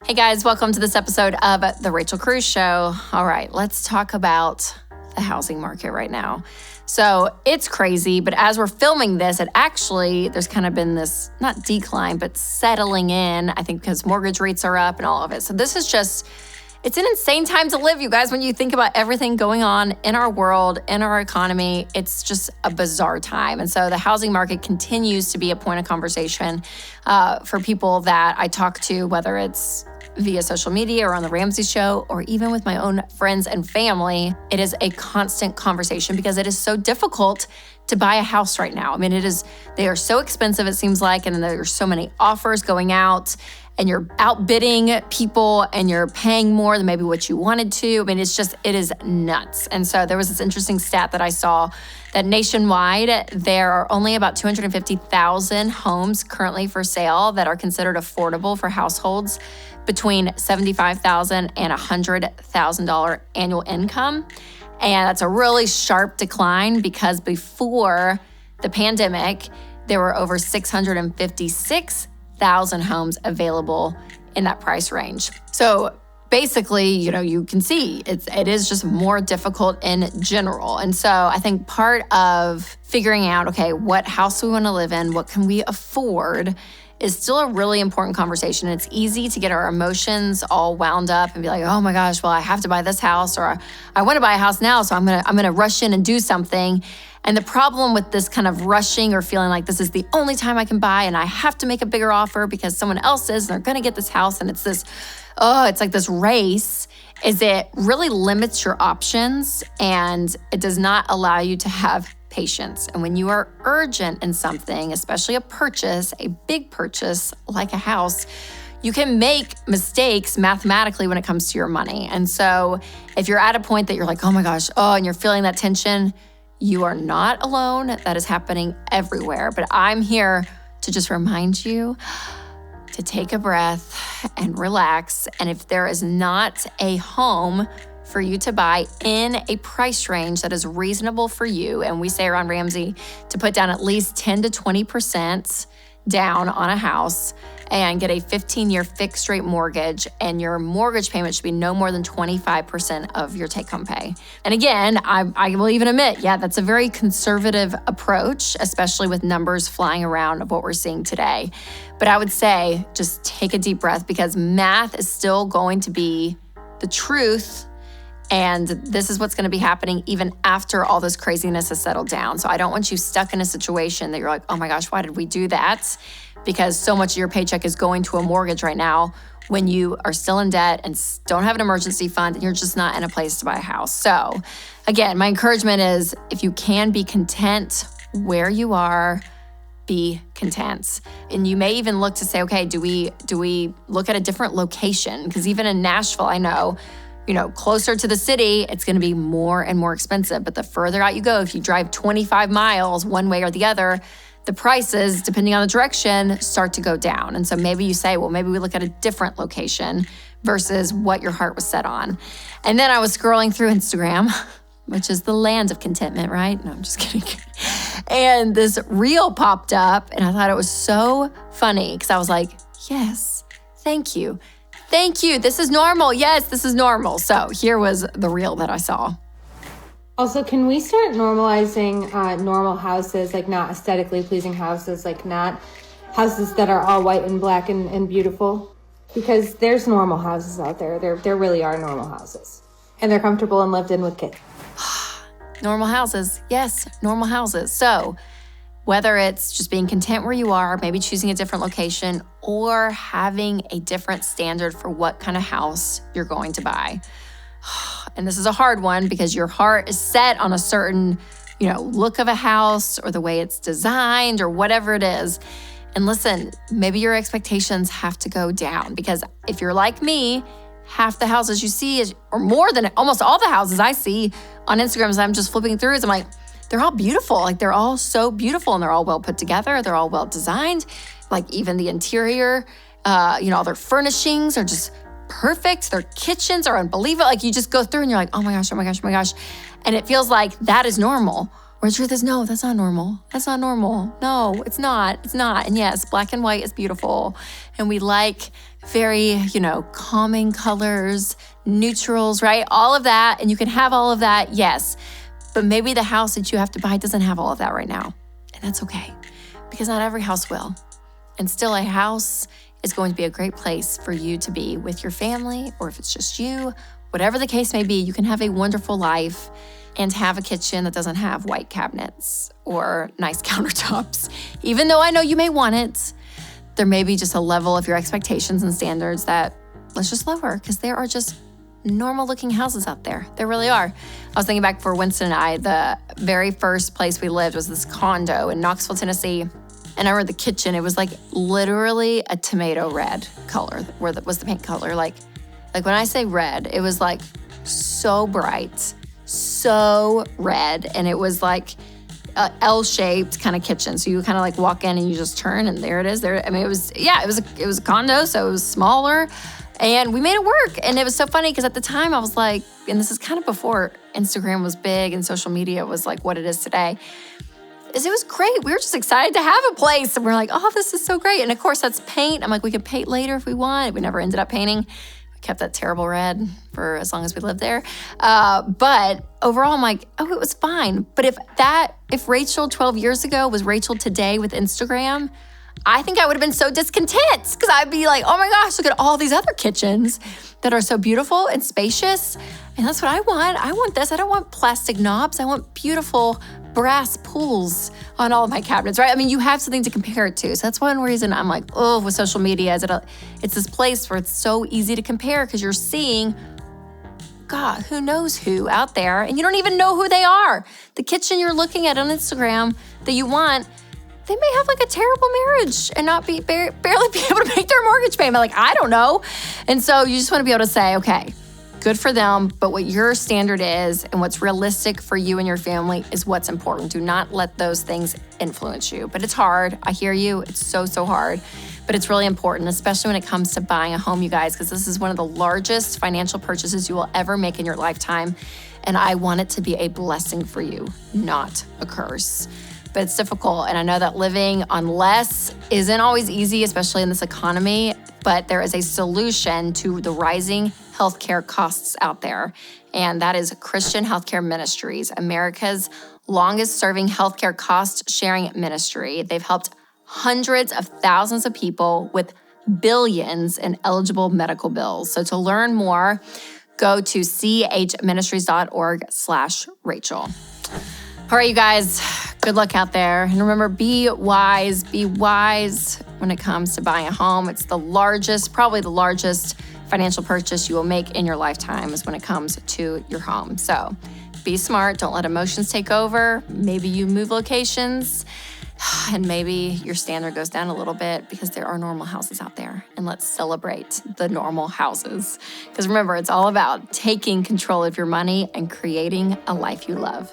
Hey guys, welcome to this episode of The Rachel Cruze Show. All right, let's talk about the housing market right now. So it's crazy, but as we're filming this, there's kind of been this, not decline, but settling in, I think because mortgage rates are up and all of it. So this is it's an insane time to live, you guys. When you think about everything going on in our world, in our economy, it's just a bizarre time. And so the housing market continues to be a point of conversation for people that I talk to, whether it's via social media or on the Ramsey Show, or even with my own friends and family. It is a constant conversation because it is so difficult to buy a house right now. I mean, they are so expensive, it seems like, and then there's so many offers going out, and you're outbidding people and you're paying more than maybe what you wanted to. I mean, it is nuts. And so there was this interesting stat that I saw that nationwide, there are only about 250,000 homes currently for sale that are considered affordable for households between $75,000 and $100,000 annual income. And that's a really sharp decline because before the pandemic, there were over 656,000 homes available in that price range. So basically, you can see it is just more difficult in general. And so I think part of figuring out, okay, what house do we want to live in? What can we afford? Is still a really important conversation. It's easy to get our emotions all wound up and be like, oh my gosh, well, I have to buy this house, or I want to buy a house now, so I'm gonna rush in and do something. And the problem with this kind of rushing or feeling like this is the only time I can buy and I have to make a bigger offer because someone else is and they're gonna get this house, and it's like this race, is it really limits your options and it does not allow you to have patience. And when you are urgent in something, especially a big purchase like a house, you can make mistakes mathematically when it comes to your money. And so if you're at a point that you're like, oh my gosh, and you're feeling that tension, you are not alone. That is happening everywhere. But I'm here to just remind you to take a breath and relax. And if there is not a home for you to buy in a price range that is reasonable for you, and we say around Ramsey to put down at least 10 to 20% down on a house and get a 15-year fixed rate mortgage, and your mortgage payment should be no more than 25% of your take-home pay. And again, I will even admit, that's a very conservative approach, especially with numbers flying around of what we're seeing today. But I would say just take a deep breath, because math is still going to be the truth. And this is what's going to be happening even after all this craziness has settled down. So I don't want you stuck in a situation that you're like, oh my gosh, why did we do that? Because so much of your paycheck is going to a mortgage right now when you are still in debt and don't have an emergency fund and you're just not in a place to buy a house. So again, my encouragement is, if you can be content where you are, be content. And you may even look to say, okay, do we look at a different location? Because even in Nashville, I know, closer to the city, it's going to be more and more expensive. But the further out you go, if you drive 25 miles one way or the other, the prices, depending on the direction, start to go down. And so maybe you say, well, maybe we look at a different location versus what your heart was set on. And then I was scrolling through Instagram, which is the land of contentment, right? No, I'm just kidding. And this reel popped up, and I thought it was so funny because I was like, yes, thank you. Thank you. This is normal. Yes, this is normal. So here was the reel that I saw. Also, can we start normalizing normal houses, like not aesthetically pleasing houses, like not houses that are all white and black and beautiful? Because there's normal houses out there. There really are normal houses. And they're comfortable and lived in with kids. Normal houses. Yes, normal houses. So whether it's just being content where you are, maybe choosing a different location, or having a different standard for what kind of house you're going to buy. And this is a hard one because your heart is set on a certain, look of a house or the way it's designed or whatever it is. And listen, maybe your expectations have to go down, because if you're like me, half the houses you see or more than almost all the houses I see on Instagram as I'm just flipping through, I'm like, they're all beautiful. Like, they're all so beautiful, and they're all well put together. They're all well designed. Like, even the interior, all their furnishings are just perfect. Their kitchens are unbelievable. Like, you just go through and you're like, oh my gosh, oh my gosh, oh my gosh. And it feels like that is normal. Or the truth is, no, that's not normal. That's not normal. No, it's not. It's not. And yes, black and white is beautiful. And we like very, calming colors, neutrals, right? All of that. And you can have all of that, yes. But maybe the house that you have to buy doesn't have all of that right now. And that's okay, because not every house will. And still, a house is going to be a great place for you to be with your family, or if it's just you, whatever the case may be, you can have a wonderful life and have a kitchen that doesn't have white cabinets or nice countertops. Even though I know you may want it, there may be just a level of your expectations and standards that let's just lower, because there are just normal looking houses out there. There really are. I was thinking back for Winston and I, the very first place we lived was this condo in Knoxville, Tennessee. And I remember the kitchen, it was like literally a tomato red color, where that was the paint color. Like when I say red, it was like so bright, so red. And it was like a L-shaped kind of kitchen. So you kind of like walk in and you just turn and there it is. There, I mean, it was a condo, so it was smaller. And we made it work. And it was so funny because at the time I was like, and this is kind of before Instagram was big and social media was like what it is today, is it was great. We were just excited to have a place. And we're like, oh, this is so great. And of course that's paint. I'm like, we can paint later if we want. We never ended up painting. We kept that terrible red for as long as we lived there. But overall, I'm like, oh, it was fine. But if Rachel 12 years ago was Rachel today with Instagram, I think I would have been so discontent, because I'd be like, oh my gosh, look at all these other kitchens that are so beautiful and spacious. And that's what I want. I want this. I don't want plastic knobs. I want beautiful brass pulls on all of my cabinets, right? I mean, you have something to compare it to. So that's one reason I'm like, oh, with social media, it's this place where it's so easy to compare, because you're seeing, God, who knows who out there, and you don't even know who they are. The kitchen you're looking at on Instagram that you want, they may have like a terrible marriage and not barely be able to make their mortgage payment. Like, I don't know. And so you just want to be able to say, okay, good for them, but what your standard is and what's realistic for you and your family is what's important. Do not let those things influence you. But it's hard. I hear you. It's so, so hard. But it's really important, especially when it comes to buying a home, you guys, because this is one of the largest financial purchases you will ever make in your lifetime. And I want it to be a blessing for you, not a curse. But it's difficult. And I know that living on less isn't always easy, especially in this economy, but there is a solution to the rising healthcare costs out there. And that is Christian Healthcare Ministries, America's longest serving healthcare cost sharing ministry. They've helped hundreds of thousands of people with billions in eligible medical bills. So to learn more, go to chministries.org/Rachel. All right, you guys, good luck out there. And remember, be wise when it comes to buying a home. It's probably the largest financial purchase you will make in your lifetime is when it comes to your home. So be smart. Don't let emotions take over. Maybe you move locations and maybe your standard goes down a little bit, because there are normal houses out there. And let's celebrate the normal houses. Because remember, it's all about taking control of your money and creating a life you love.